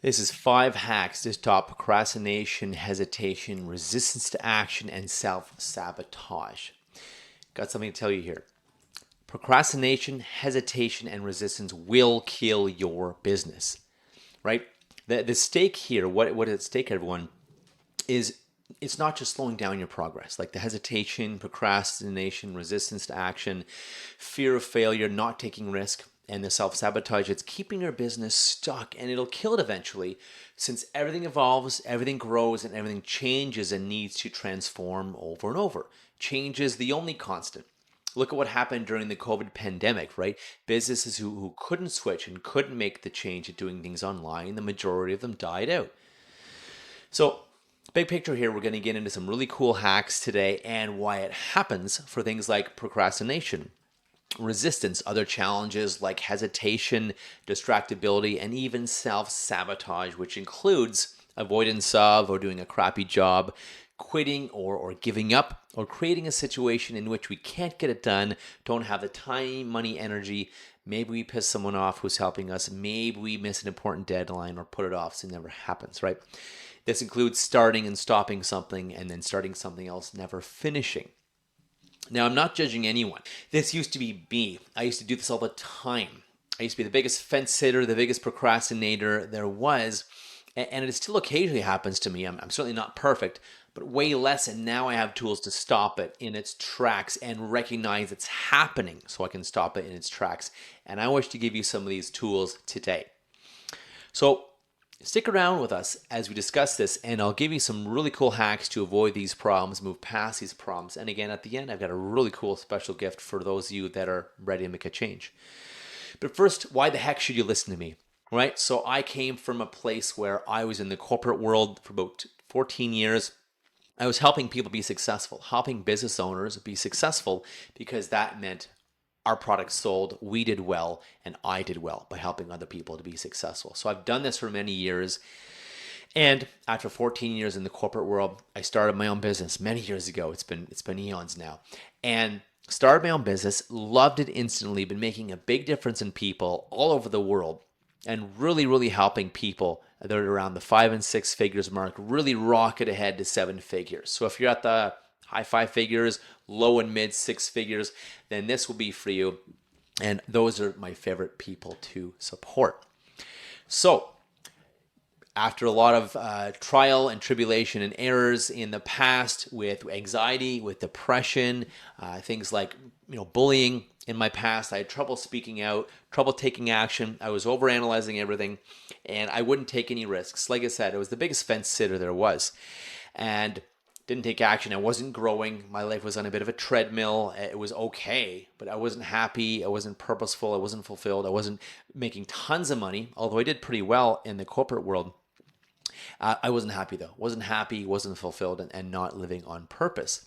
This is 5 hacks to stop procrastination, hesitation, resistance to action, and self sabotage. Got something to tell you here. Procrastination, hesitation, and resistance will kill your business, right? The stake here, what is at stake, everyone, is it's not just slowing down your progress, like the hesitation, procrastination, resistance to action, fear of failure, not taking risk, and the self sabotage. It's keeping your business stuck and it'll kill it eventually since everything evolves, everything grows, and everything changes and needs to transform over and over. Change is the only constant. Look at what happened during the COVID pandemic, right? Businesses who couldn't switch and couldn't make the change of doing things online, the majority of them died out. So, big picture here, we're going to get into some really cool hacks today and why it happens for things like procrastination, resistance, other challenges like hesitation, distractibility, and even self sabotage, which includes avoidance of or doing a crappy job, quitting or giving up, or creating a situation in which we can't get it done, don't have the time, money, energy. Maybe we piss someone off who's helping us. Maybe we miss an important deadline or put it off so it never happens, right? This includes starting and stopping something and then starting something else, never finishing. Now, I'm not judging anyone. This used to be me. I used to do this all the time. I used to be the biggest fence sitter, the biggest procrastinator there was, and it still occasionally happens to me. I'm certainly not perfect, but way less, and now I have tools to stop it in its tracks and recognize it's happening so I can stop it in its tracks. And I wish to give you some of these tools today. So stick around with us as we discuss this, and I'll give you some really cool hacks to avoid these problems, move past these problems. And again, at the end, I've got a really cool special gift for those of you that are ready to make a change. But first, why the heck should you listen to me? Right? So I came from a place where I was in the corporate world for about 14 years. I was helping people be successful, helping business owners be successful because that meant our product sold, we did well, and I did well by helping other people to be successful. So I've done this for many years. And after 14 years in the corporate world, I started my own business many years ago. It's been eons now. And started my own business, loved it instantly, been making a big difference in people all over the world and really, really helping people that are around the 5 and 6 figures mark really rocket ahead to 7 figures. So if you're at the high 5 figures, low and mid 6 figures, then this will be for you. And those are my favorite people to support. So after a lot of trial and tribulation and errors in the past with anxiety, with depression, things like bullying in my past, I had trouble speaking out, trouble taking action. I was overanalyzing everything, and I wouldn't take any risks. Like I said, it was the biggest fence sitter there was, and didn't take action. I wasn't growing. My life was on a bit of a treadmill. It was okay, but I wasn't happy. I wasn't purposeful. I wasn't fulfilled. I wasn't making tons of money, although I did pretty well in the corporate world. I wasn't happy though. Wasn't happy, wasn't fulfilled, and not living on purpose.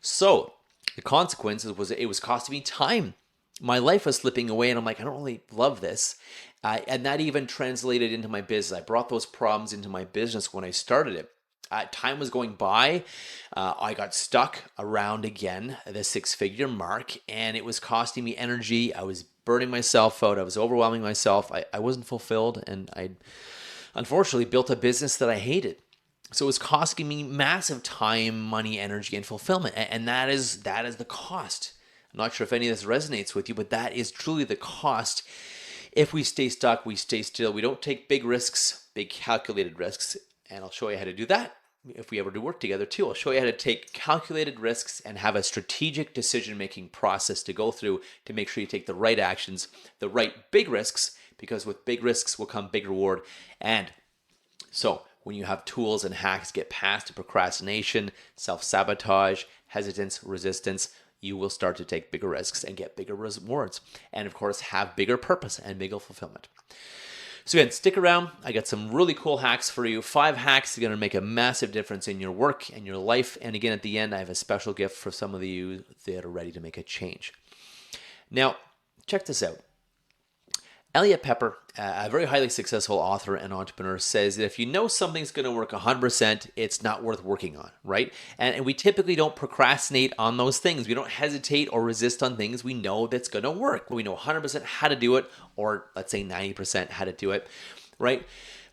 So the consequences was it was costing me time. My life was slipping away, and I'm like, I don't really love this. And that even translated into my business. I brought those problems into my business when I started it. Time was going by. I got stuck around again the 6-figure mark, and it was costing me energy. I was burning myself out. I was overwhelming myself. I wasn't fulfilled, and I unfortunately built a business that I hated. So it was costing me massive time, money, energy, and fulfillment. And that is the cost. I'm not sure if any of this resonates with you, but that is truly the cost. If we stay stuck, we stay still, we don't take big risks, big calculated risks. And I'll show you how to do that if we ever do work together too. I'll show you how to take calculated risks and have a strategic decision-making process to go through to make sure you take the right actions, the right big risks, because with big risks will come big reward. And so when you have tools and hacks to get past the procrastination, self-sabotage, hesitance, resistance, you will start to take bigger risks and get bigger rewards. And of course, have bigger purpose and bigger fulfillment. So again, stick around. I got some really cool hacks for you. 5 hacks that are going to make a massive difference in your work and your life. And again, at the end, I have a special gift for some of you that are ready to make a change. Now, check this out. Elliot Pepper, a very highly successful author and entrepreneur, says that if you know something's going to work 100%, it's not worth working on, right? And we typically don't procrastinate on those things. We don't hesitate or resist on things we know that's going to work. We know 100% how to do it, or let's say 90% how to do it, right?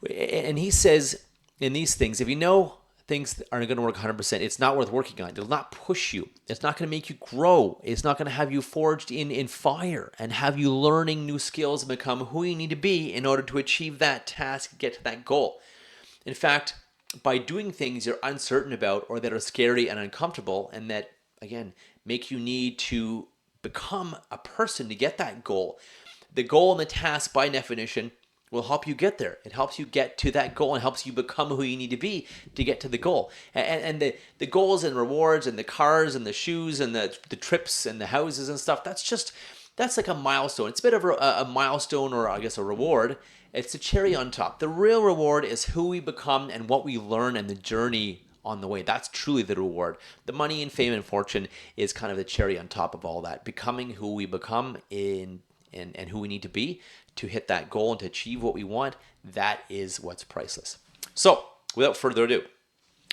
And he says in these things, if you know things aren't going to work 100%, it's not worth working on. It'll not push you. It's not going to make you grow. It's not going to have you forged in fire and have you learning new skills and become who you need to be in order to achieve that task, get to that goal. In fact, by doing things you're uncertain about or that are scary and uncomfortable and that, again, make you need to become a person to get that goal, the goal and the task by definition will help you get there. It helps you get to that goal and helps you become who you need to be to get to the goal. And the goals and rewards and the cars and the shoes and the trips and the houses and stuff, that's like a milestone. It's a bit of a milestone, or I guess a reward. It's a cherry on top. The real reward is who we become and what we learn and the journey on the way. That's truly the reward. The money and fame and fortune is kind of the cherry on top of all that. Becoming who we become and who we need to be to hit that goal and to achieve what we want, that is what's priceless. So, without further ado,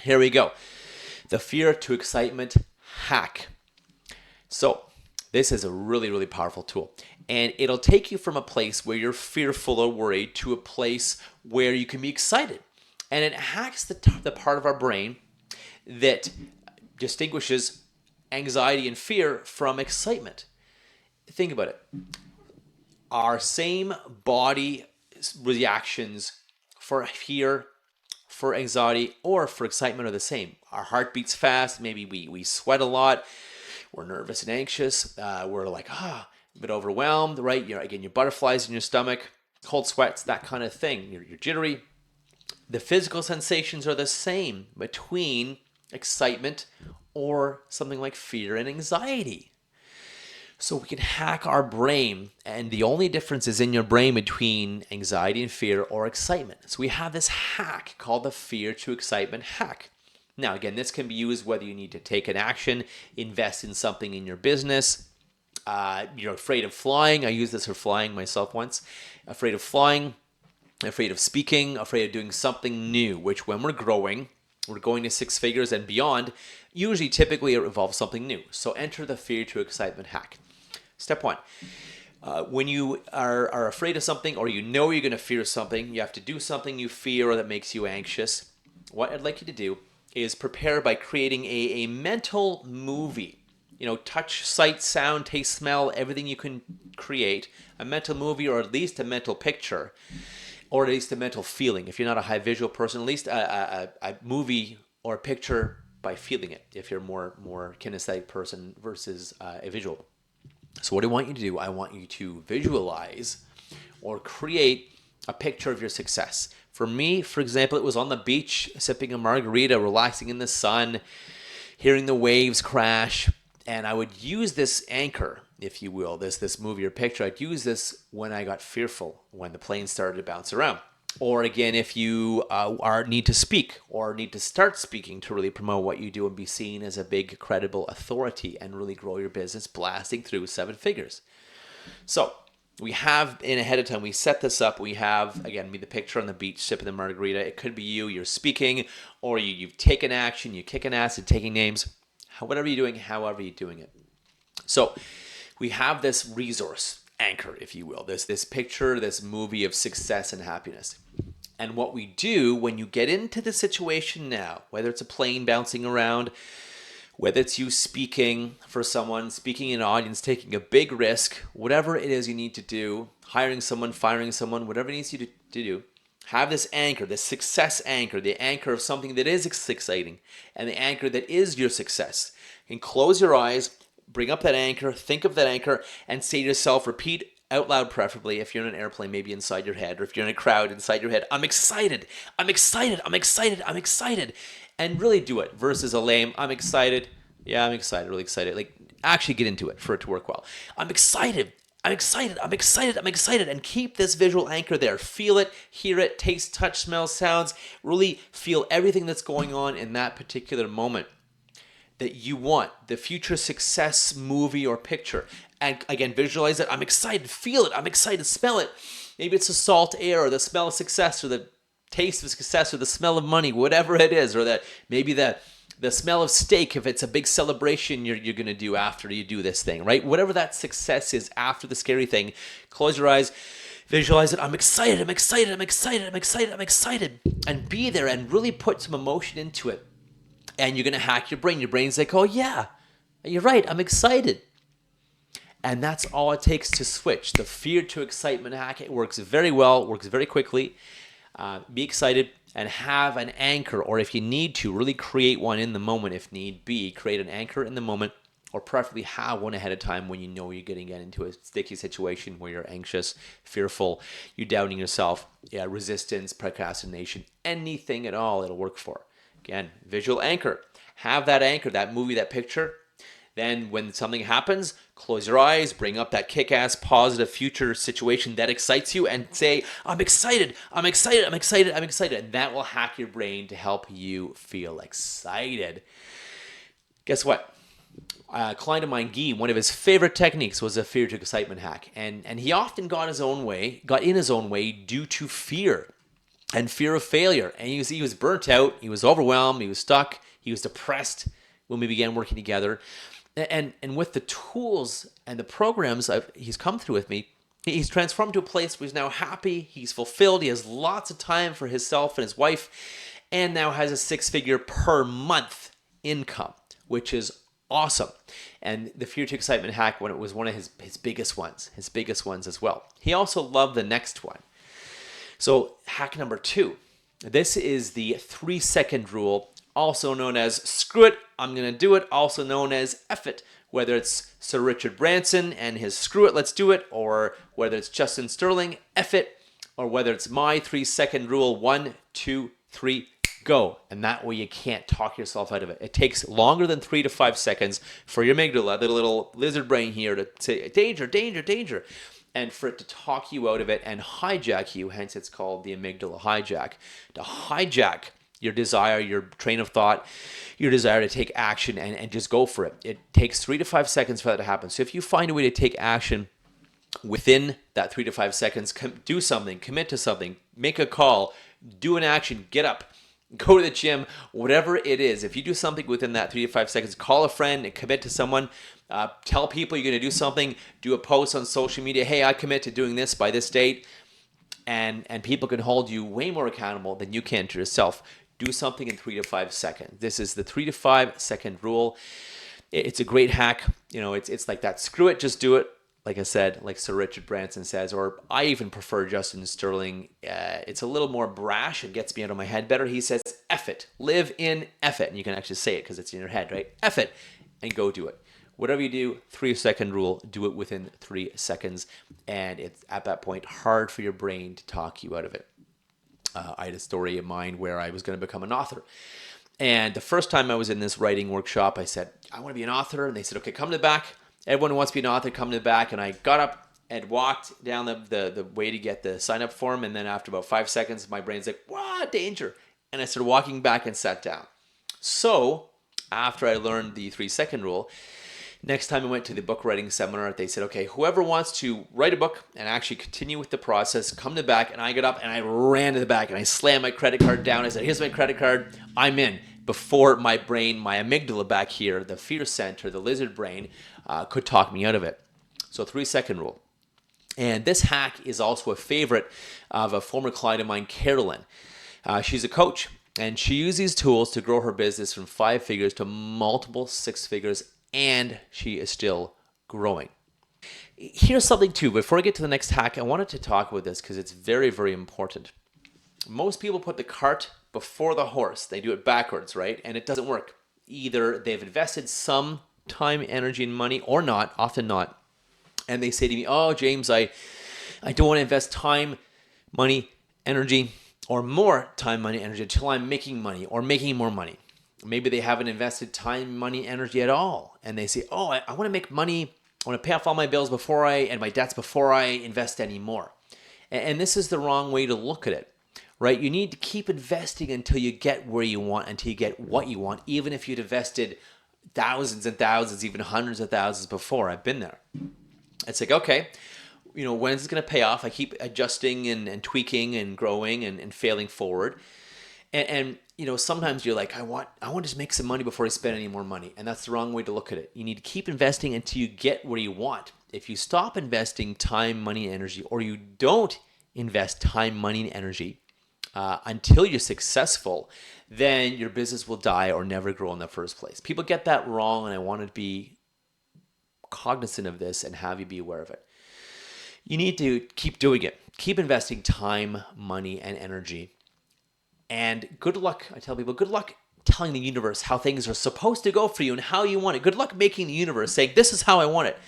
here we go. The fear to excitement hack. So, this is a really, really powerful tool. And it'll take you from a place where you're fearful or worried to a place where you can be excited. And it hacks the part of our brain that distinguishes anxiety and fear from excitement. Think about it. Our same body reactions for fear, for anxiety, or for excitement are the same. Our heart beats fast. Maybe we sweat a lot. We're nervous and anxious. We're like, a bit overwhelmed, right? Your butterflies in your stomach, cold sweats, that kind of thing. You're jittery. The physical sensations are the same between excitement or something like fear and anxiety. So we can hack our brain, and the only difference is in your brain between anxiety and fear or excitement. So we have this hack called the fear to excitement hack. Now, again, this can be used whether you need to take an action, invest in something in your business. You're afraid of flying. I used this for flying myself once. Afraid of flying, afraid of speaking, afraid of doing something new, which when we're growing, we're going to six figures and beyond, typically it involves something new. So enter the fear to excitement hack. Step one, when you are afraid of something or you know you're going to fear something, you have to do something you fear or that makes you anxious. What I'd like you to do is prepare by creating a mental movie. Touch, sight, sound, taste, smell, everything you can create. A mental movie, or at least a mental picture, or at least a mental feeling. If you're not a high visual person, at least a movie or a picture by feeling it, if you're more kinesthetic person versus a visual. So what I want you to do, I want you to visualize or create a picture of your success. For me, for example, it was on the beach, sipping a margarita, relaxing in the sun, hearing the waves crash. And I would use this anchor, if you will, this movie or picture. I'd use this when I got fearful, when the plane started to bounce around. Or again, if you need to speak or need to start speaking to really promote what you do and be seen as a big, credible authority and really grow your business, blasting through 7 figures. So we have, ahead of time, we set this up. We have, again, the picture on the beach, sipping the margarita. It could be you're speaking, or you've taken action, you're kicking ass and taking names. Whatever you're doing, however you're doing it. So we have this resource, anchor, if you will, this picture, this movie of success and happiness. And what we do when you get into the situation now, whether it's a plane bouncing around, whether it's you speaking for someone, speaking in an audience, taking a big risk, whatever it is you need to do, hiring someone, firing someone, whatever it needs you to do, have this anchor, this success anchor, the anchor of something that is exciting, and the anchor that is your success. And close your eyes, bring up that anchor, think of that anchor, and say to yourself, repeat out loud preferably, if you're in an airplane, maybe inside your head, or if you're in a crowd, inside your head, I'm excited, I'm excited, I'm excited, I'm excited. And really do it versus a lame, I'm excited, yeah, I'm excited, really excited. Like, actually get into it for it to work well. I'm excited, I'm excited, I'm excited, I'm excited. And keep this visual anchor there. Feel it, hear it, taste, touch, smell, sounds. Really feel everything that's going on in that particular moment that you want, the future success movie or picture. And again, visualize it. I'm excited. Feel it. I'm excited. Smell it. Maybe it's the salt air or the smell of success or the taste of success or the smell of money, whatever it is, or that maybe the smell of steak if it's a big celebration you're going to do after you do this thing, right? Whatever that success is after the scary thing, close your eyes, Visualize it. I'm excited. I'm excited. I'm excited. I'm excited. I'm excited. And be there and really put some emotion into it. And you're going to hack your brain. Your brain's like, oh, yeah, you're right. I'm excited. And that's all it takes to switch. The fear to excitement hack, it works very well, works very quickly. Be excited and have an anchor, or if you need to, really create one in the moment if need be. Create an anchor in the moment, or preferably have one ahead of time when you know you're getting into a sticky situation where you're anxious, fearful, you're doubting yourself, resistance, procrastination, anything at all it'll work for. Again, visual anchor. Have that anchor, that movie, that picture. Then when something happens, close your eyes, bring up that kick-ass positive future situation that excites you and say, I'm excited, I'm excited, I'm excited, I'm excited. And that will hack your brain to help you feel excited. Guess what? A client of mine, Guy, one of his favorite techniques was a fear to excitement hack. And he often got in his own way due to fear and fear of failure. And he was burnt out, he was overwhelmed, he was stuck, he was depressed when we began working together. And with the tools and the programs he's come through with me, he's transformed to a place where he's now happy, he's fulfilled, he has lots of time for himself and his wife, and now has a 6-figure per month income, which is awesome. And the Fear to Excitement hack, when it was one of his biggest ones as well. He also loved the next one. So hack number 2. This is the 3-second rule, also known as screw it, I'm going to do it, also known as F it. Whether it's Sir Richard Branson and his screw it, let's do it, or whether it's Justin Sterling, F it, or whether it's my 3-second rule, 1, 2, 3, go. And that way you can't talk yourself out of it. It takes longer than 3 to 5 seconds for your amygdala, the little lizard brain here, to say danger, danger, danger, and for it to talk you out of it and hijack you. Hence it's called the amygdala hijack. To hijack your desire, your train of thought, your desire to take action and just go for it. It takes 3 to 5 seconds for that to happen. So if you find a way to take action within that 3 to 5 seconds, do something, commit to something, make a call, do an action, get up, go to the gym, whatever it is. If you do something within that 3 to 5 seconds, call a friend and commit to someone, tell people you're going to do something, do a post on social media, hey, I commit to doing this by this date, and people can hold you way more accountable than you can to yourself. Do something in 3 to 5 seconds. This is the 3 to 5 second rule. It's a great hack. It's like that. Screw it, just do it. Like I said, like Sir Richard Branson says, or I even prefer Justin Sterling. It's a little more brash. It gets me out of my head better. He says, F it. Live in F it. And you can actually say it because it's in your head, right? F it. And go do it. Whatever you do, 3-second rule, do it within 3 seconds. And it's at that point hard for your brain to talk you out of it. I had a story of mine where I was going to become an author. And the first time I was in this writing workshop, I said, I want to be an author. And they said, okay, come to the back. Everyone who wants to be an author, come to the back. And I got up and walked down the way to get the sign-up form. And then after about 5 seconds, my brain's like, what, danger. And I started walking back and sat down. So after I learned the 3-second rule, next time I went to the book writing seminar, they said, okay, whoever wants to write a book and actually continue with the process, come to the back. And I got up and I ran to the back and I slammed my credit card down. I said, here's my credit card. I'm in. Before my brain, my amygdala back here, the fear center, the lizard brain, could talk me out of it. So 3-second rule. And this hack is also a favorite of a former client of mine, Carolyn. She's a coach, and she used these tools to grow her business from 5 figures to multiple 6 figures, and she is still growing. Here's something too. Before I get to the next hack, I wanted to talk about this because it's very, very important. Most people put the cart before the horse. They do it backwards, right? And it doesn't work. Either they've invested some time, energy, and money, or not, often not. And they say to me, oh, James, I don't want to invest time, money, energy, or more time, money, energy until I'm making money or making more money. Maybe they haven't invested time, money, energy at all. And they say, oh, I want to make money. I want to pay off all my bills and my debts before I invest any more. And this is the wrong way to look at it, right? You need to keep investing until you get where you want, until you get what you want, even if you'd invested thousands and thousands, even hundreds of thousands before. I've been there. It's like, okay, when is it going to pay off? I keep adjusting and tweaking and growing and failing forward. And sometimes you're like, I want to make some money before I spend any more money. And that's the wrong way to look at it. You need to keep investing until you get where you want. If you stop investing time, money, and energy, or you don't invest time, money, and energy until you're successful, then your business will die or never grow in the first place. People get that wrong, and I want to be cognizant of this and have you be aware of it. You need to keep doing it. Keep investing time, money, and energy. And good luck, I tell people, good luck telling the universe how things are supposed to go for you and how you want it. Good luck making the universe saying, this is how I want it,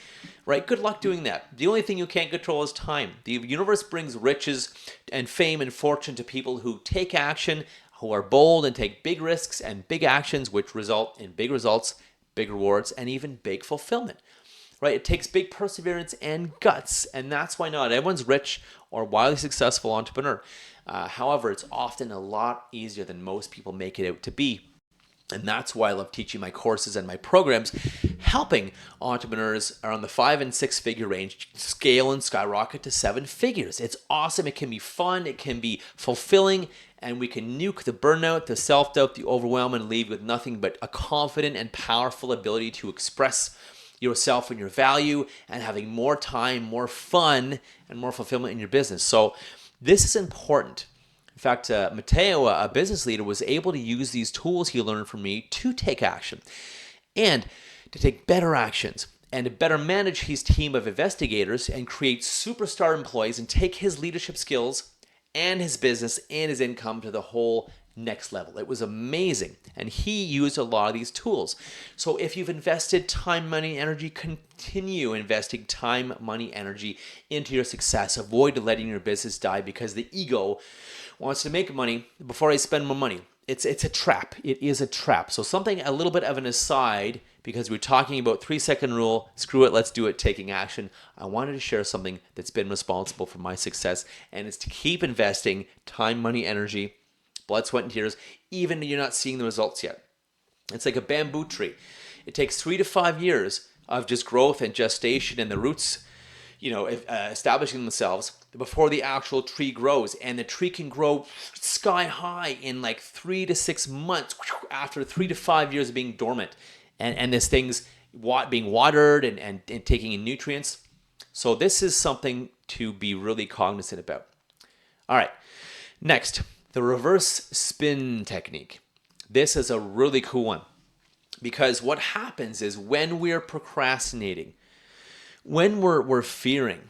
right? Good luck doing that. The only thing you can't control is time. The universe brings riches and fame and fortune to people who take action, who are bold and take big risks and big actions, which result in big results, big rewards, and even big fulfillment. Right? It takes big perseverance and guts, and that's why not everyone's rich or wildly successful entrepreneur. However, it's often a lot easier than most people make it out to be. And that's why I love teaching my courses and my programs, helping entrepreneurs around the 5 and 6 figure range scale and skyrocket to 7 figures. It's awesome. It can be fun. It can be fulfilling. And we can nuke the burnout, the self-doubt, the overwhelm, and leave with nothing but a confident and powerful ability to express yourself and your value and having more time, more fun, and more fulfillment in your business. So this is important. In fact, Matteo, a business leader, was able to use these tools he learned from me to take action and to take better actions and to better manage his team of investigators and create superstar employees and take his leadership skills and his business and his income to the whole next level. It was amazing. And he used a lot of these tools. So if you've invested time, money, energy, continue investing time, money, energy into your success. Avoid letting your business die because the ego wants to make money before I spend more money. It's a trap. It is a trap. So something, a little bit of an aside, because we're talking about 3-second rule, screw it, let's do it, taking action. I wanted to share something that's been responsible for my success, and it's to keep investing time, money, energy, blood, sweat, and tears, even if you're not seeing the results yet. It's like a bamboo tree. It takes 3 to 5 years of just growth and gestation and the roots, establishing themselves before the actual tree grows. And the tree can grow sky high in like 3 to 6 months after 3 to 5 years of being dormant. And this thing's being watered and taking in nutrients. So this is something to be really cognizant about. All right, next. The reverse spin technique. This is a really cool one because what happens is when we're procrastinating, when we're fearing,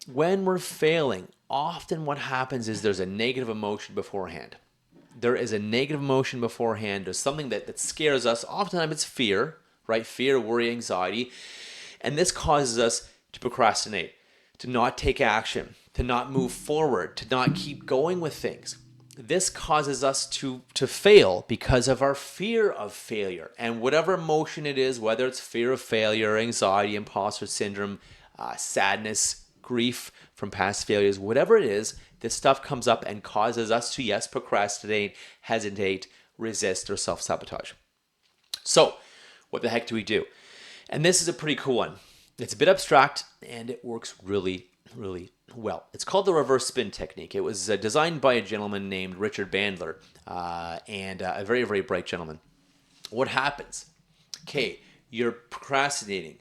when we're failing, often what happens is there's a negative emotion beforehand. There is a negative emotion beforehand. There's something that scares us. Oftentimes it's fear, right? Fear, worry, anxiety. And this causes us to procrastinate, to not take action, to not move forward, to not keep going with things. This causes us to fail because of our fear of failure. And whatever emotion it is, whether it's fear of failure, anxiety, imposter syndrome, sadness, grief from past failures, whatever it is, this stuff comes up and causes us to, yes, procrastinate, hesitate, resist, or self-sabotage. So what the heck do we do? And this is a pretty cool one. It's a bit abstract and it works really, really well. It's called the reverse spin technique. It was designed by a gentleman named Richard Bandler, and a very, very bright gentleman. What happens? Okay, you're procrastinating.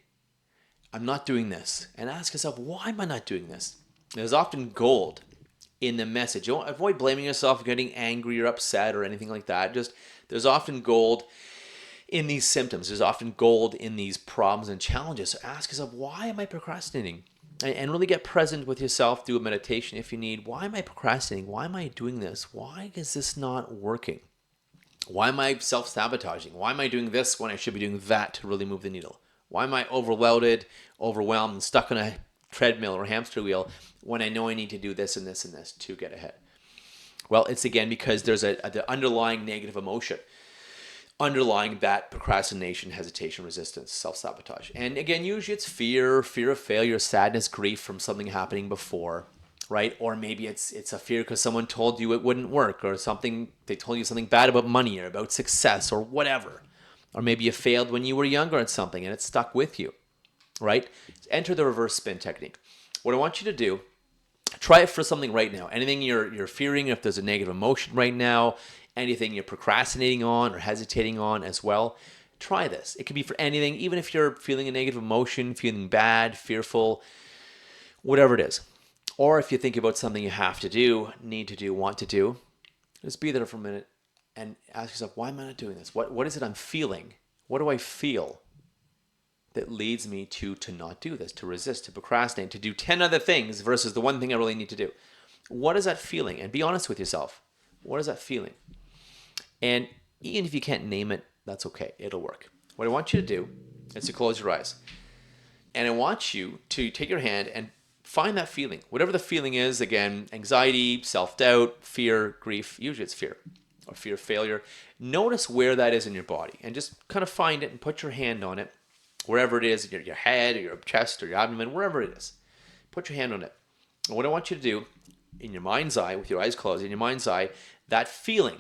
I'm not doing this. And ask yourself, why am I not doing this? There's often gold in the message. You don't avoid blaming yourself, getting angry or upset or anything like that. Just there's often gold in these symptoms. There's often gold in these problems and challenges. So ask yourself, why am I procrastinating? And really get present with yourself. Do a meditation if you need. Why am I procrastinating? Why am I doing this? Why is this not working? Why am I self-sabotaging? Why am I doing this when I should be doing that to really move the needle? Why am I overwhelmed, and stuck on a treadmill or hamster wheel when I know I need to do this and this and this to get ahead? Well, it's again because there's the underlying negative emotion underlying that procrastination, hesitation, resistance, self-sabotage. And again, usually it's fear of failure, sadness, grief from something happening before, right? Or maybe it's a fear because someone told you it wouldn't work, or they told you something bad about money or about success or whatever. Or maybe you failed when you were younger at something and it stuck with you, right? Enter the reverse spin technique. What I want you to do, try it for something right now. Anything you're fearing, if there's a negative emotion right now, anything you're procrastinating on or hesitating on as well, try this. It can be for anything, even if you're feeling a negative emotion, feeling bad, fearful, whatever it is. Or if you think about something you have to do, need to do, want to do, just be there for a minute and ask yourself, why am I not doing this? What is it I'm feeling? What do I feel that leads me to not do this, to resist, to procrastinate, to do 10 other things versus the one thing I really need to do? What is that feeling? And be honest with yourself. What is that feeling? And even if you can't name it, that's okay. It'll work. What I want you to do is to close your eyes. And I want you to take your hand and find that feeling. Whatever the feeling is, again, anxiety, self-doubt, fear, grief. Usually it's fear or fear of failure. Notice where that is in your body and just kind of find it and put your hand on it. Wherever it is, your head or your chest or your abdomen, wherever it is. Put your hand on it. And what I want you to do, in your mind's eye, with your eyes closed, in your mind's eye, that feeling,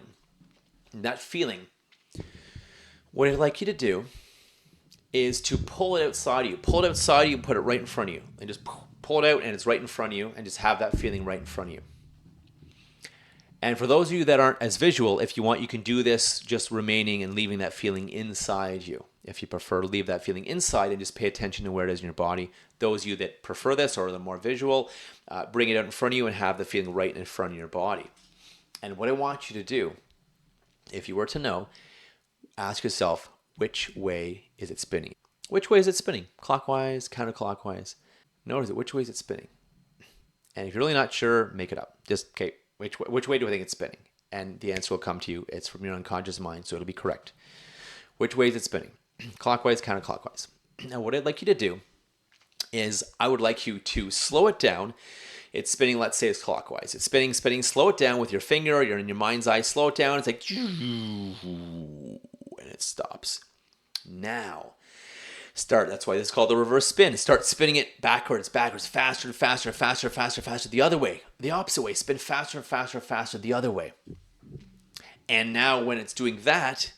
what I'd like you to do is to pull it outside of you. Pull it outside of you and put it right in front of you. And just pull it out and it's right in front of you and just have that feeling right in front of you. And for those of you that aren't as visual, if you want, you can do this just remaining and leaving that feeling inside you. If you prefer to leave that feeling inside and just pay attention to where it is in your body. Those of you that prefer this or are more visual, bring it out in front of you and have the feeling right in front of your body. And what I want you to do, if you were to know, ask yourself, which way is it spinning? Which way is it spinning? Clockwise, counterclockwise? Notice it. Which way is it spinning? And if you're really not sure, make it up. Just, okay, which way do I think it's spinning? And the answer will come to you. It's from your unconscious mind, so it'll be correct. Which way is it spinning? Clockwise, counterclockwise. Now, what I'd like you to do is I would like you to slow it down. It's spinning, let's say it's clockwise. It's spinning, slow it down with your finger, you're in your mind's eye, slow it down. It's like, and it stops. Now, that's why this is called the reverse spin. Start spinning it backwards, faster and faster, the other way, the opposite way. Spin faster and faster, the other way. And now when it's doing that,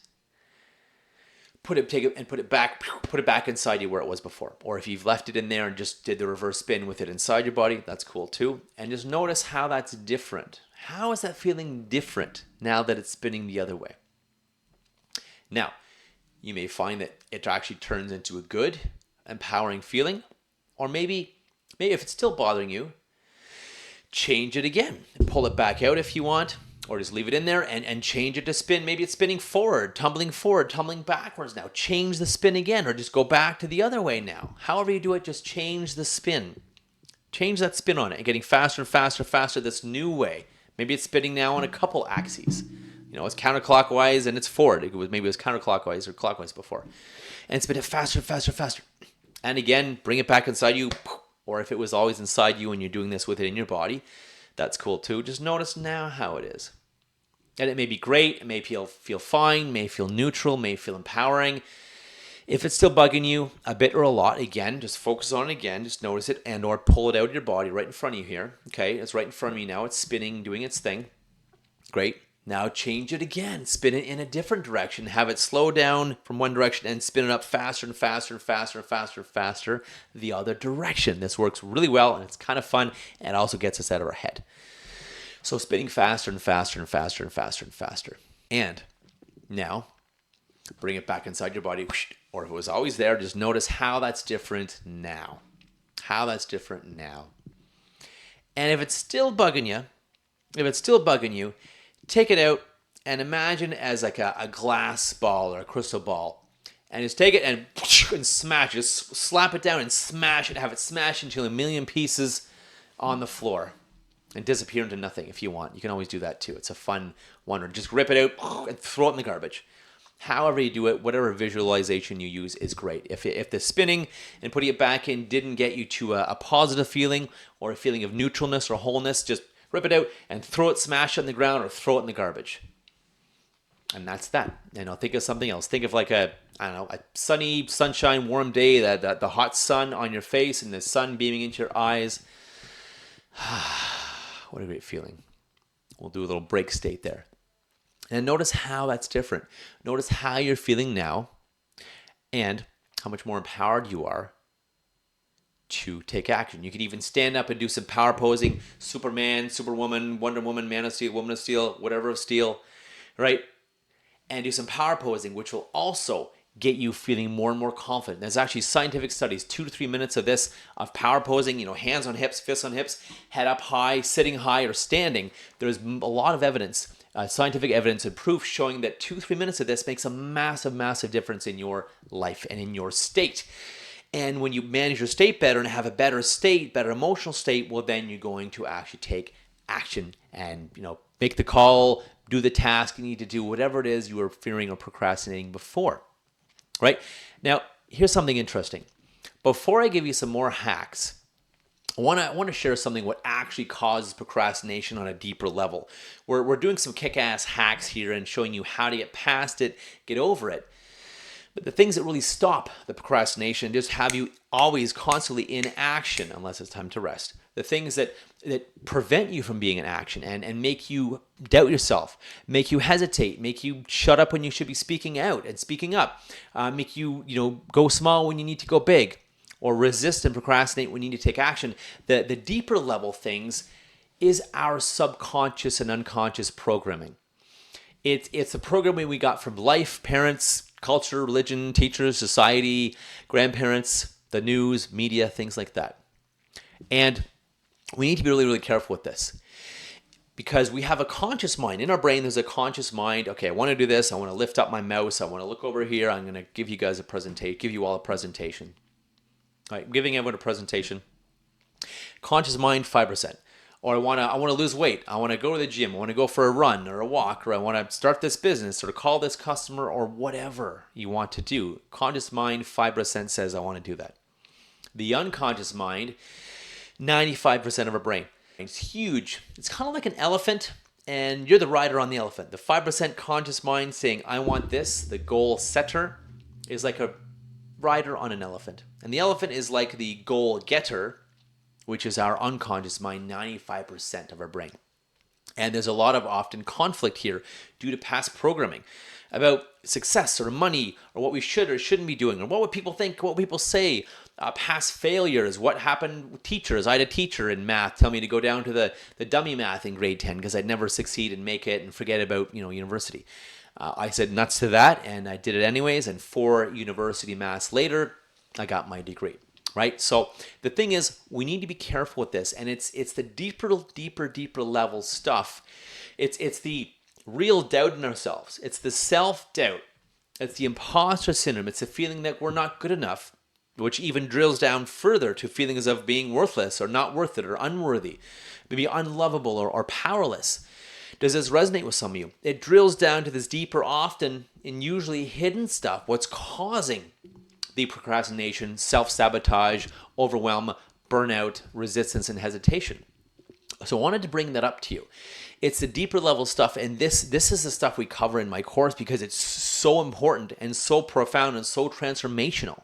take it and put it back inside you where it was before. Or if you've left it in there and just did the reverse spin with it inside your body, that's cool too. And just notice how that's different. How is that feeling different now that it's spinning the other way? Now, you may find that it actually turns into a good, empowering feeling. Or maybe if it's still bothering you, change it again and pull it back out if you want. Or just leave it in there and change it to spin. Maybe it's spinning forward, tumbling backwards now. Change the spin again or just go back to the other way now. However you do it, just change the spin. Change that spin on it and getting faster and faster this new way. Maybe it's spinning now on a couple axes. It's counterclockwise and it's forward. Maybe it was counterclockwise or clockwise before. And spin it faster. And again, bring it back inside you. Or if it was always inside you and you're doing this with it in your body, that's cool too. Just notice now how it is. And it may be great, it may feel fine, may feel neutral, may feel empowering. If it's still bugging you a bit or a lot, again, just focus on it again, just notice it and or pull it out of your body right in front of you here. Okay, it's right in front of you now, it's spinning, doing its thing. Great. Now change it again, spin it in a different direction, have it slow down from one direction and spin it up faster and faster the other direction. This works really well and it's kind of fun and also gets us out of our head. So spinning faster and faster. And now bring it back inside your body, or if it was always there, just notice how that's different now. And if it's still bugging you, take it out and imagine it as like a glass ball or a crystal ball. And just take it and smash it. Just slap it down and smash it. Have it smash into a million pieces on the floor. And disappear into nothing if you want. You can always do that too. It's a fun one. Or just rip it out and throw it in the garbage. However you do it, whatever visualization you use is great. If the spinning and putting it back in didn't get you to a positive feeling or a feeling of neutralness or wholeness, just rip it out and throw it, smash it on the ground or throw it in the garbage. And that's that. And I'll think of something else. Think of like a sunny, sunshine, warm day, the hot sun on your face and the sun beaming into your eyes. What a great feeling. We'll do a little break state there. And notice how that's different. Notice how you're feeling now and how much more empowered you are to take action. You can even stand up and do some power posing. Superman, Superwoman, Wonder Woman, Man of Steel, Woman of Steel, whatever of steel. right? And do some power posing, which will also get you feeling more and more confident. There's actually scientific studies, 2 to 3 minutes of this, of power posing, hands on hips, fists on hips, head up high, sitting high, or standing. There's a lot of evidence, scientific evidence and proof showing that 2 to 3 minutes of this makes a massive, massive difference in your life and in your state. And when you manage your state better and have a better state, better emotional state, well, then you're going to actually take action and, make the call, do the task you need to do, whatever it is you were fearing or procrastinating before. Right? Now, here's something interesting. Before I give you some more hacks, I want to share something what actually causes procrastination on a deeper level. We're doing some kick-ass hacks here and showing you how to get past it, get over it. But the things that really stop the procrastination just have you always constantly in action unless it's time to rest. The things that prevent you from being in action and make you doubt yourself, make you hesitate, make you shut up when you should be speaking out and speaking up, make you, go small when you need to go big, or resist and procrastinate when you need to take action. The deeper level things is our subconscious and unconscious programming. It's a programming we got from life, parents, culture, religion, teachers, society, grandparents, the news, media, things like that. And we need to be really, really careful with this because we have a conscious mind. In our brain, there's a conscious mind. Okay, I want to do this. I want to lift up my mouse. I want to look over here. I'm going to give you guys give you all a presentation. All right, I'm giving everyone a presentation. Conscious mind, 5%. Or I want to lose weight. I want to go to the gym. I want to go for a run or a walk, or I want to start this business or call this customer or whatever you want to do. Conscious mind, 5% says I want to do that. The unconscious mind, 95% of our brain. It's huge. It's kind of like an elephant, and you're the rider on the elephant. The 5% conscious mind saying, I want this, the goal setter, is like a rider on an elephant. And the elephant is like the goal getter, which is our unconscious mind, 95% of our brain. And there's a lot of often conflict here due to past programming about success or money or what we should or shouldn't be doing or what would people think, what would people say, past failures, what happened with teachers. I had a teacher in math tell me to go down to the dummy math in grade 10 because I'd never succeed and make it and forget about university. I said nuts to that and I did it anyways, and 4 university maths later, I got my degree. Right? So the thing is, we need to be careful with this, and it's the deeper level stuff. It's the real doubt in ourselves. It's the self-doubt. It's the imposter syndrome. It's the feeling that we're not good enough, which even drills down further to feelings of being worthless or not worth it or unworthy, maybe unlovable or powerless. Does this resonate with some of you? It drills down to this deeper, often and usually hidden stuff. What's causing the procrastination, self-sabotage, overwhelm, burnout, resistance, and hesitation. So I wanted to bring that up to you. It's the deeper level stuff, and this is the stuff we cover in my course because it's so important and so profound and so transformational.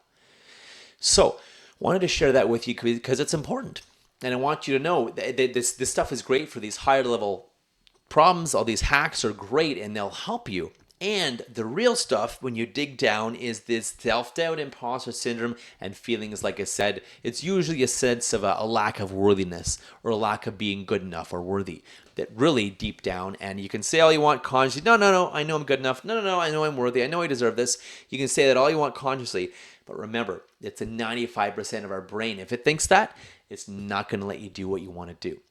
So I wanted to share that with you because it's important. And I want you to know that this stuff is great for these higher level problems. All these hacks are great and they'll help you. And the real stuff, when you dig down, is this self-doubt, imposter syndrome, and feelings, like I said, it's usually a sense of a lack of worthiness or a lack of being good enough or worthy that really deep down, and you can say all you want consciously, no, I know I'm good enough, no, I know I'm worthy, I know I deserve this. You can say that all you want consciously, but remember, it's a 95% of our brain. If it thinks that, it's not going to let you do what you want to do.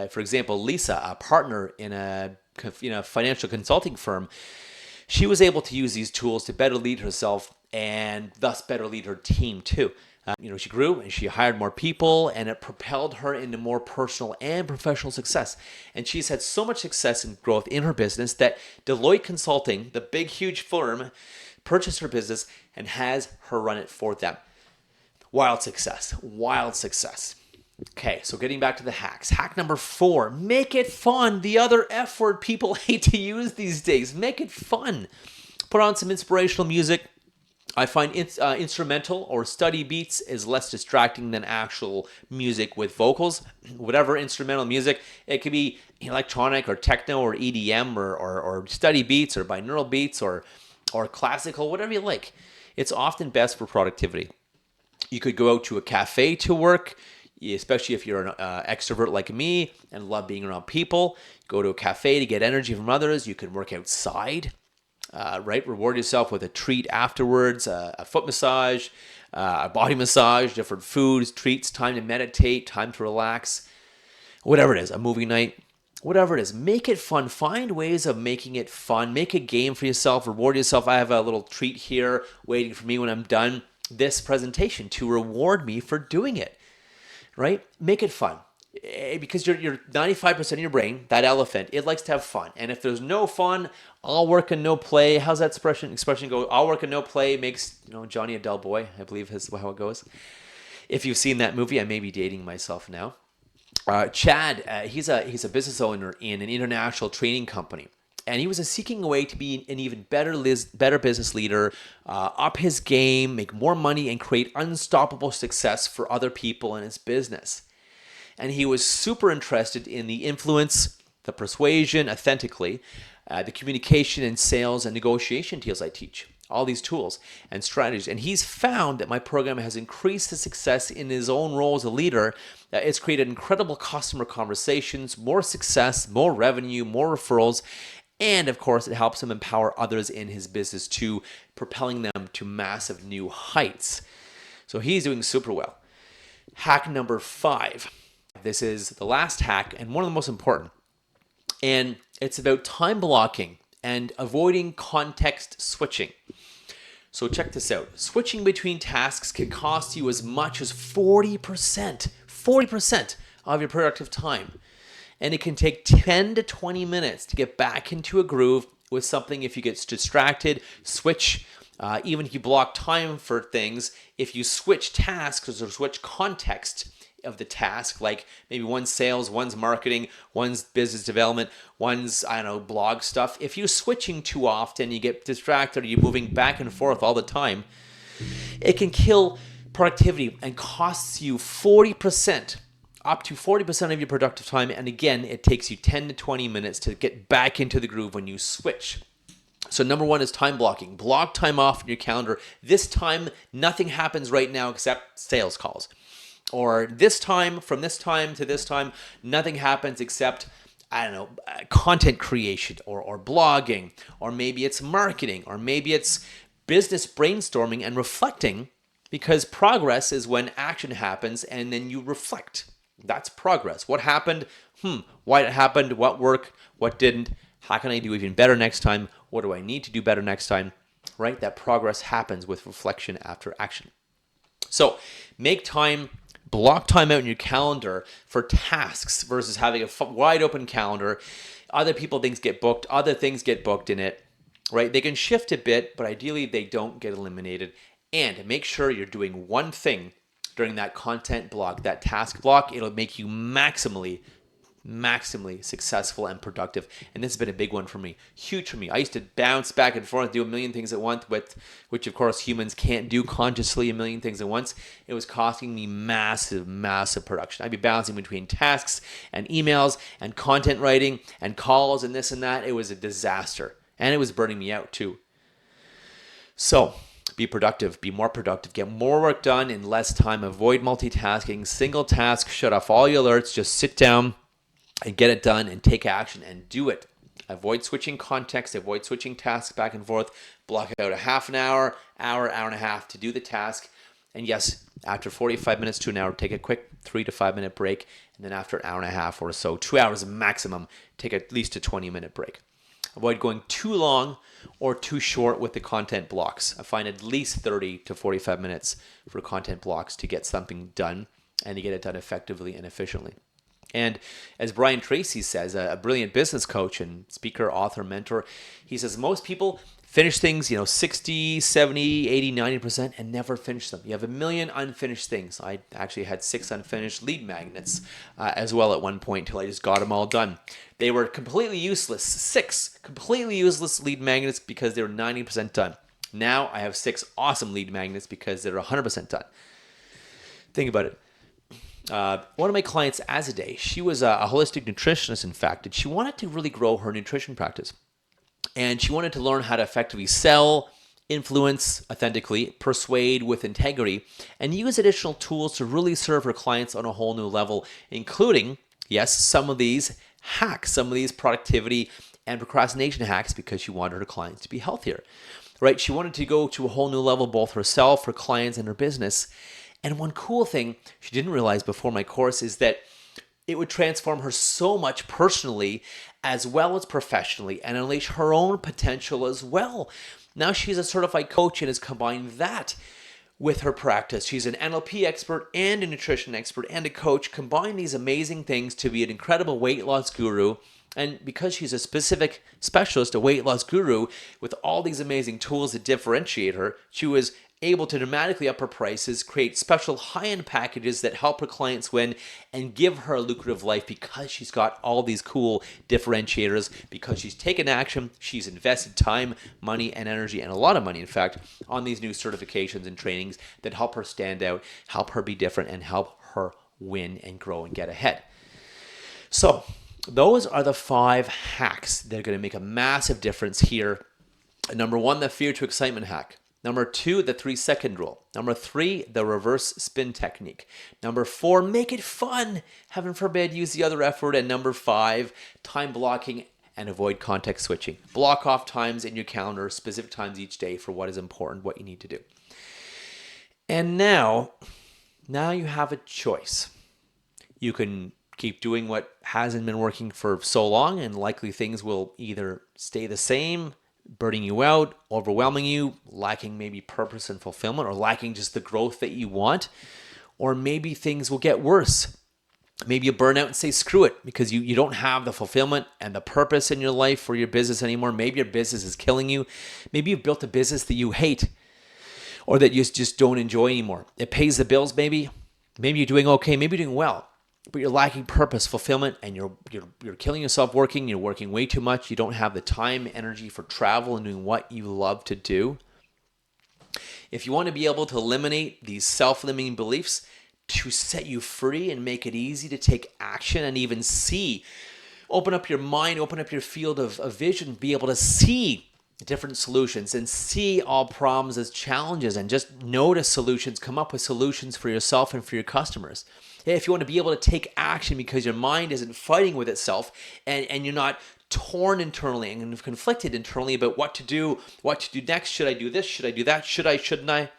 For example, Lisa, a partner in a financial consulting firm, she was able to use these tools to better lead herself and thus better lead her team too. She grew and she hired more people, and it propelled her into more personal and professional success. And she's had so much success and growth in her business that Deloitte Consulting, the big, huge firm, purchased her business and has her run it for them. Wild success. Okay, so getting back to the hacks. Hack number 4, make it fun. The other F word people hate to use these days. Make it fun. Put on some inspirational music. I find instrumental or study beats is less distracting than actual music with vocals. Whatever instrumental music, it could be electronic or techno or EDM or study beats or binaural beats or classical, whatever you like. It's often best for productivity. You could go out to a cafe to work. especially if you're an extrovert like me and love being around people. Go to a cafe to get energy from others. You can work outside, right? Reward yourself with a treat afterwards, a foot massage, a body massage, different foods, treats, time to meditate, time to relax, whatever it is, a movie night, whatever it is. Make it fun. Find ways of making it fun. Make a game for yourself. Reward yourself. I have a little treat here waiting for me when I'm done this presentation to reward me for doing it, right? Make it fun. Because you're 95% of your brain, that elephant, it likes to have fun. And if there's no fun, all work and no play. How's that expression go? All work and no play makes, Johnny a dull boy, I believe is how it goes. If you've seen that movie, I may be dating myself now. Chad, he's a business owner in an international training company. And he was seeking a way to be an even better business leader, up his game, make more money, and create unstoppable success for other people in his business. And he was super interested in the influence, the persuasion, authentically, the communication and sales and negotiation tools I teach. All these tools and strategies. And he's found that my program has increased his success in his own role as a leader. It's created incredible customer conversations, more success, more revenue, more referrals. And of course, it helps him empower others in his business too, propelling them to massive new heights. So he's doing super well. Hack number 5. This is the last hack and one of the most important. And it's about time blocking and avoiding context switching. So check this out. Switching between tasks can cost you as much as 40% of your productive time. And it can take 10 to 20 minutes to get back into a groove with something. If you get distracted, switch. Even if you block time for things, if you switch tasks or switch context of the task, like maybe one's sales, one's marketing, one's business development, one's, blog stuff. If you're switching too often, you get distracted, or you're moving back and forth all the time, it can kill productivity and costs you 40%, up to 40% of your productive time. And again, it takes you 10 to 20 minutes to get back into the groove when you switch. So number 1 is time blocking. Block time off in your calendar. This time, nothing happens right now except sales calls. Or this time, from this time to this time, nothing happens except, content creation or blogging, or maybe it's marketing, or maybe it's business brainstorming and reflecting, because progress is when action happens and then you reflect. That's progress. What happened? Why it happened? What worked? What didn't? How can I do even better next time? What do I need to do better next time? Right? That progress happens with reflection after action. So make time. Block time out in your calendar for tasks versus having a wide open calendar. Other things get booked. Other things get booked in it, right? They can shift a bit, but ideally they don't get eliminated. And make sure you're doing one thing during that content block, that task block. It'll make you maximally successful and productive. And this has been a big one for me, huge for me. I used to bounce back and forth, do a million things at once, which of course humans can't do consciously, a million things at once. It was costing me massive production. I'd be bouncing between tasks and emails and content writing and calls and this and that. It was a disaster, and it was burning me out too. So be productive, be more productive, get more work done in less time, avoid multitasking, single task, shut off all your alerts, just sit down and get it done and take action and do it. Avoid switching context, avoid switching tasks back and forth. Block out a half an hour, hour and a half to do the task. And yes, after 45 minutes to an hour, take a quick 3 to 5 minute break. And then after an hour and a half or so, 2 hours maximum, take at least a 20-minute break. Avoid going too long or too short with the content blocks. I find at least 30 to 45 minutes for content blocks to get something done and to get it done effectively and efficiently. And as Brian Tracy says, a brilliant business coach and speaker, author, mentor, he says most people finish things, 60, 70, 80, 90% and never finish them. You have a million unfinished things. I actually had 6 unfinished lead magnets as well at one point until I just got them all done. They were completely useless. 6 completely useless lead magnets because they were 90% done. Now I have 6 awesome lead magnets because they're 100% done. Think about it. One of my clients, Azaday, she was a holistic nutritionist, in fact, and she wanted to really grow her nutrition practice. And she wanted to learn how to effectively sell influence authentically, persuade with integrity, and use additional tools to really serve her clients on a whole new level, including, yes, some of these hacks, some of these productivity and procrastination hacks, because she wanted her clients to be healthier, right? She wanted to go to a whole new level, both herself, her clients, and her business. And one cool thing she didn't realize before my course is that it would transform her so much personally as well as professionally and unleash her own potential as well. Now she's a certified coach and has combined that with her practice. She's an NLP expert and a nutrition expert and a coach. Combine these amazing things to be an incredible weight loss guru. And because she's a specific specialist, a weight loss guru, with all these amazing tools that differentiate her, she was able to dramatically up her prices, create special high-end packages that help her clients win, and give her a lucrative life because she's got all these cool differentiators, because she's taken action, she's invested time, money, and energy, and a lot of money, in fact, on these new certifications and trainings that help her stand out, help her be different, and help her win and grow and get ahead. So those are the 5 hacks that are going to make a massive difference here. Number 1, the fear to excitement hack. Number 2, the 3-second rule. Number 3, the reverse spin technique. Number 4, make it fun. Heaven forbid, use the other F word. And number 5, time blocking and avoid context switching. Block off times in your calendar, specific times each day for what is important, what you need to do. And now you have a choice. You can keep doing what hasn't been working for so long, and likely things will either stay the same, burning you out, overwhelming you, lacking maybe purpose and fulfillment, or lacking just the growth that you want. Or maybe things will get worse. Maybe you burn out and say, screw it, because you don't have the fulfillment and the purpose in your life or your business anymore. Maybe your business is killing you. Maybe you've built a business that you hate or that you just don't enjoy anymore. It pays the bills, maybe. Maybe you're doing okay, maybe you're doing well, but you're lacking purpose, fulfillment, and you're killing yourself working. You're working way too much. You don't have the time, energy for travel and doing what you love to do. If you want to be able to eliminate these self-limiting beliefs to set you free and make it easy to take action and even see, open up your mind, open up your field of vision, be able to see different solutions and see all problems as challenges and just notice solutions, come up with solutions for yourself and for your customers. If you want to be able to take action because your mind isn't fighting with itself and you're not torn internally and conflicted internally about what to do next. Should I do this? Should I do that? Shouldn't I?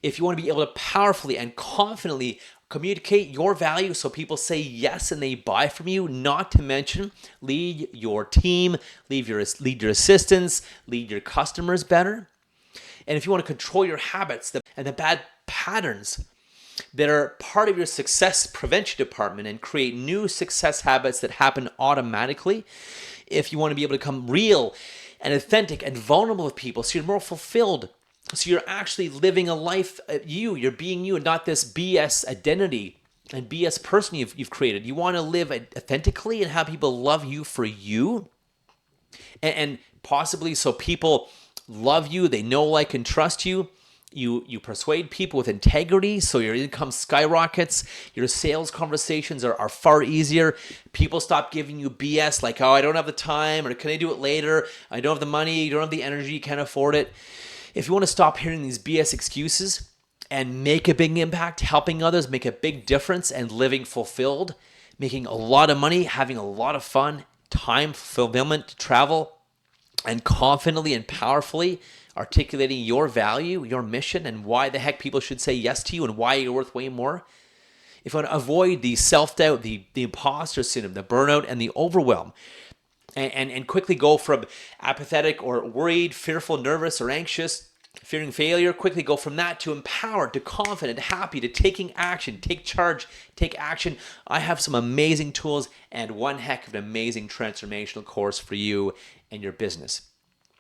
If you want to be able to powerfully and confidently communicate your value so people say yes and they buy from you, not to mention lead your team, lead your assistants, lead your customers better. And if you want to control your habits and the bad patterns that are part of your success prevention department and create new success habits that happen automatically, if you want to be able to become real and authentic and vulnerable with people so you're more fulfilled, so you're actually living a life, you're being you and not this BS identity and BS person you've created. You want to live authentically and have people love you for you, and possibly so people love you, they know, like, and trust you. You persuade people with integrity, so your income skyrockets. Your sales conversations are far easier. People stop giving you BS like, oh, I don't have the time, or can I do it later? I don't have the money, you don't have the energy, can't afford it. If you want to stop hearing these BS excuses and make a big impact, helping others, make a big difference, and living fulfilled, making a lot of money, having a lot of fun, time, fulfillment, travel, and confidently and powerfully articulating your value, your mission, and why the heck people should say yes to you and why you're worth way more. If you want to avoid the self-doubt, the imposter syndrome, the burnout, and the overwhelm, and quickly go from apathetic or worried, fearful, nervous, or anxious, fearing failure, quickly go from that to empowered, to confident, happy, to taking action, take charge, take action. I have some amazing tools and one heck of an amazing transformational course for you and your business.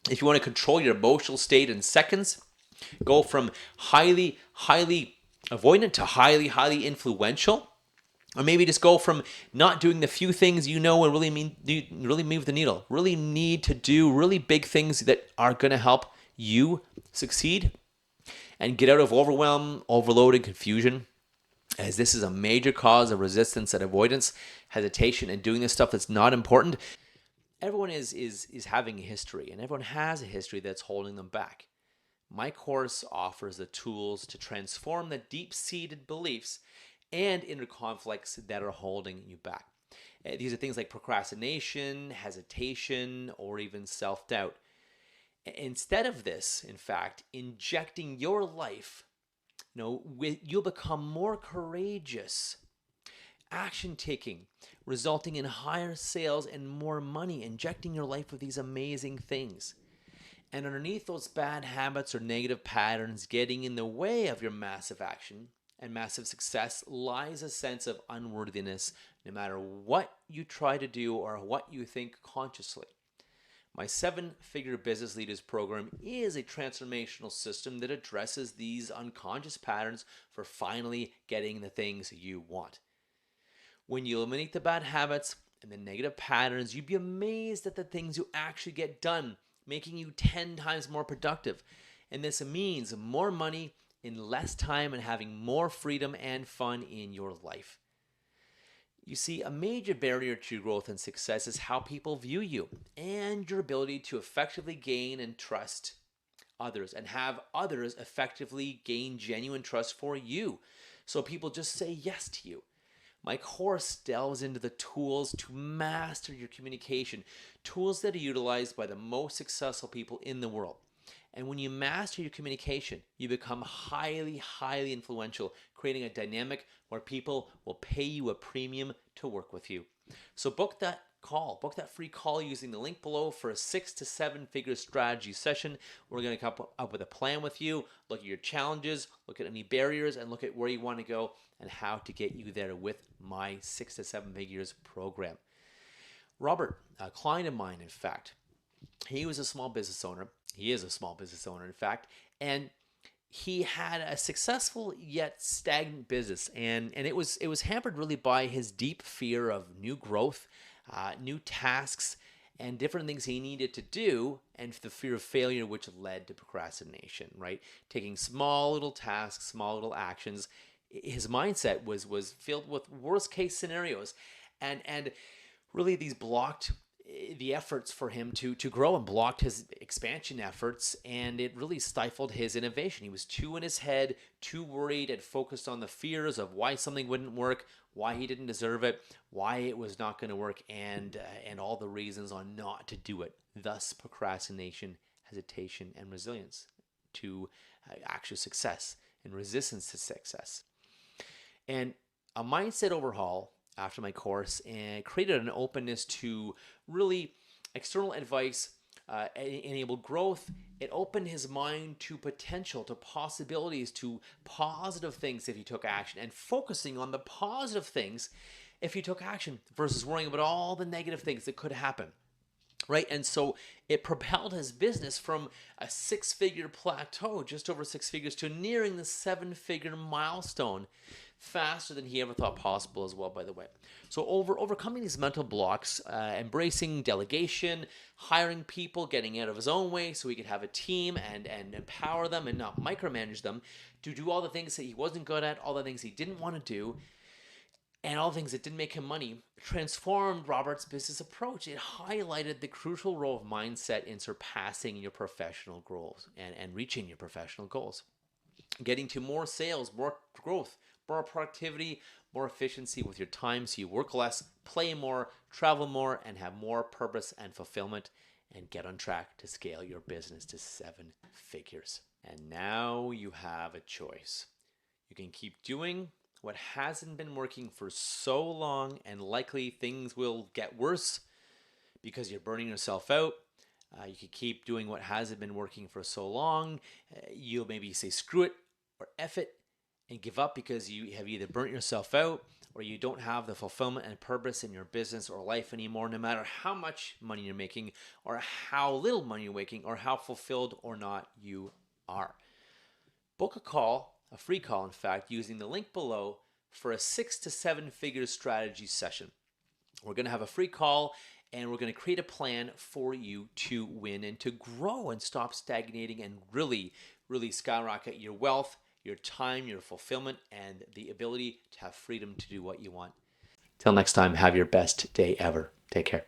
If you want to control your emotional state in seconds, go from highly avoidant to highly influential. Or maybe just go from not doing the few things you know and really move the needle. Really need to do really big things that are going to help you succeed and get out of overwhelm, overload, and confusion, as this is a major cause of resistance and avoidance, hesitation, and doing this stuff that's not important. Everyone is having a history, and everyone has a history that's holding them back. My course offers the tools to transform the deep-seated beliefs and inner conflicts that are holding you back. These are things like procrastination, hesitation, or even self-doubt. Instead of this, in fact, injecting your life, you'll become more courageous, action taking, resulting in higher sales and more money, injecting your life with these amazing things. And underneath those bad habits or negative patterns getting in the way of your massive action and massive success lies a sense of unworthiness, no matter what you try to do or what you think consciously. My 7-Figure Business Leaders program is a transformational system that addresses these unconscious patterns for finally getting the things you want. When you eliminate the bad habits and the negative patterns, you'd be amazed at the things you actually get done, making you 10 times more productive. And this means more money in less time and having more freedom and fun in your life. You see, a major barrier to growth and success is how people view you and your ability to effectively gain and trust others and have others effectively gain genuine trust for you. So people just say yes to you. My course delves into the tools to master your communication, tools that are utilized by the most successful people in the world. And when you master your communication, you become highly, highly influential, creating a dynamic where people will pay you a premium to work with you. So book that book that free call using the link below for a 6 to 7 figure strategy session. We're going to come up with a plan with you, look at your challenges, look at any barriers, and look at where you want to go and how to get you there with my 6 to 7 figures program. Robert, a client of mine, in fact, he was a small business owner. He is a small business owner, in fact, and he had a successful yet stagnant business, and it was hampered really by his deep fear of new growth, new tasks, and different things he needed to do, and the fear of failure, which led to procrastination. Right, taking small little tasks, small little actions. His mindset was filled with worst case scenarios, and really these blocked the efforts for him to grow and blocked his expansion efforts, and it really stifled his innovation. He was too in his head, too worried, and focused on the fears of why something wouldn't work, why he didn't deserve it, why it was not going to work, and all the reasons on not to do it. Thus, procrastination, hesitation, and resilience to actual success and resistance to success. And a mindset overhaul after my course and created an openness to really external advice, enabled growth. It opened his mind to potential, to possibilities, to positive things if he took action, and focusing on the positive things if he took action versus worrying about all the negative things that could happen. Right. And so it propelled his business from a 6-figure plateau, just over 6 figures, to nearing the 7-figure milestone faster than he ever thought possible as well, by the way. So overcoming these mental blocks, embracing delegation, hiring people, getting out of his own way so he could have a team and empower them and not micromanage them to do all the things that he wasn't good at, all the things he didn't want to do, and all the things that didn't make him money, transformed Robert's business approach. It highlighted the crucial role of mindset in surpassing your professional goals and reaching your professional goals. Getting to more sales, more growth, more productivity, more efficiency with your time so you work less, play more, travel more, and have more purpose and fulfillment, and get on track to scale your business to 7 figures. And now you have a choice. You can keep doing what hasn't been working for so long, and likely things will get worse because you're burning yourself out. You can keep doing what hasn't been working for so long. You'll maybe say screw it or F it and give up because you have either burnt yourself out or you don't have the fulfillment and purpose in your business or life anymore, no matter how much money you're making or how little money you're making or how fulfilled or not you are. Book a call, a free call in fact, using the link below for a 6 to 7 figure strategy session. We're going to have a free call and we're going to create a plan for you to win and to grow and stop stagnating and really, really skyrocket your wealth, your time, your fulfillment, and the ability to have freedom to do what you want. Till next time, have your best day ever. Take care.